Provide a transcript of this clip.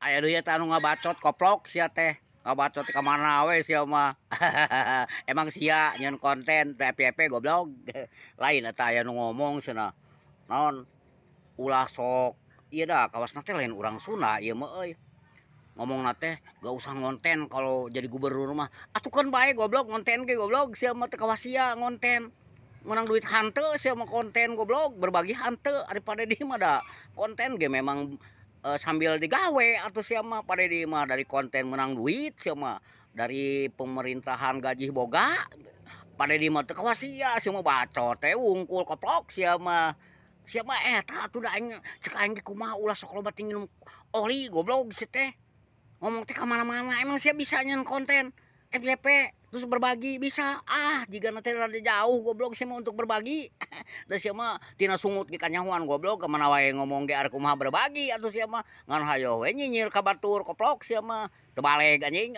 aya deui eta anu ngabacot koplok sia teh. Ngabacot ka mana we sia mah. Emang sia nyeun konten teh FYP goblok. Lain eta aya nu ngomong cenah. Naon ulah sok ieu da kawasna teh lain urang Sunda ieu mah euy. Ngomongna teh gak usah ngonten kalau jadi gubernur mah. Atukeun bae goblok ngonten ge goblok sia mah teh kawas sia ngonten. Menang duit hanteu sia mah konten goblok berbagi hanteu daripada di mah da konten ge memang sambil digawe atuh sia mah pada di mah dari konten menang duit sia mah dari pemerintahan gaji boga pada di mah teu kawas sia mah bacot teh wungkul koplok sia mah eta atuh da aing cek aing ge kumaha ulah sok loba minum oli goblok si teh ngomong teh ka mana-mana emang sia bisa nyeun konten FYP terus berbagi bisa jika nanti rada jauh goblok sih mah untuk berbagi da sia mah tina sungut ge kanyahoan goblok ke mana wae ngomong ge arek kumaha berbagi atuh sia mah ngan hayo we nyinyir ka batur koplok sia mah teu baleg anjing